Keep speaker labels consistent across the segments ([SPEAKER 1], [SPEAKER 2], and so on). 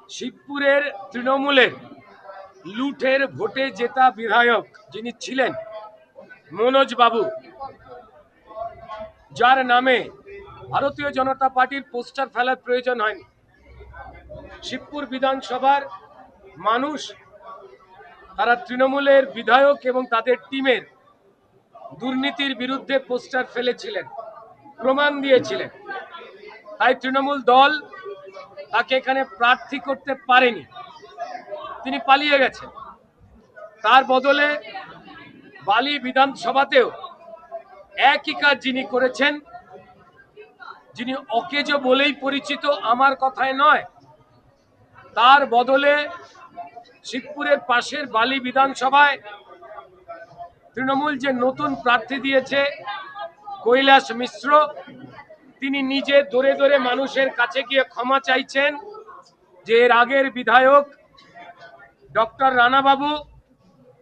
[SPEAKER 1] শিবপুরের তৃণমূলের লুঠের ভোটে জেতা বিধায়ক যিনি ছিলেন মনোজ বাবু, যার নামে ভারতীয় জনতা পার্টির পোস্টার ফেলার প্রয়োজন হয়নি। শিবপুর বিধানসভার মানুষ তারা তৃণমূলের বিধায়ক এবং তাদের টিমের দুর্নীতির বিরুদ্ধে পোস্টার ফেলেছিলেন, প্রমাণ দিয়েছিলেন। তাই তৃণমূল দল তাকে এখানে প্রার্থী করতে পারেনি, তিনি পালিয়ে গেছেন। তার বদলে বালি বিধানসভাতেও একই কাজ যিনি করেছেন, যিনি অকেজো বলেই পরিচিত, আমার কথায় নয়, তার বদলে শিবপুরের পাশের বালি বিধানসভায় তৃণমূল যে নতুন প্রার্থী দিয়েছে কৈলাস মিশ্র, তিনি নিজে দৌড়ে দৌড়ে মানুষের কাছে গিয়ে ক্ষমা চাইছেন যে এর আগের বিধায়ক ডক্টর রানাবাবু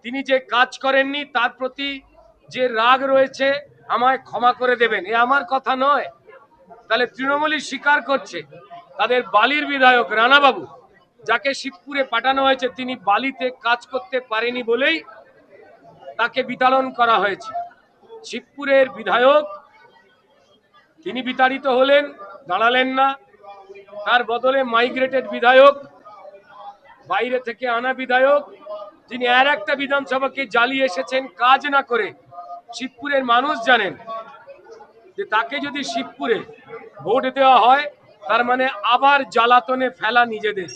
[SPEAKER 1] তিনি যে কাজ করেননি তার প্রতি যে রাগ রয়েছে আমায় ক্ষমা করে দেবেন। এ আমার কথা নয়। তাহলে তৃণমূলই স্বীকার করছে তাদের বালির বিধায়ক রানাবাবু, যাকে শিবপুরে পাঠানো হয়েছে, তিনি বালিতে কাজ করতে পারেনি বলেই তাকে বিতাড়ন করা হয়েছে। শিবপুরের বিধায়ক তিনি বিতাড়িত হলেন, দাঁড়ালেন না, তার বদলে মাইগ্রেটেড বিধায়ক, বাইরে থেকে আনা বিধায়ক, যিনি আর একটা বিধানসভাকে জ্বালিয়ে এসেছেন কাজ না করে। শিবপুরের মানুষ জানেন যে তাকে যদি শিবপুরে ভোট দেওয়া হয় তার মানে আবার জ্বালাতনে ফেলা নিজেদের।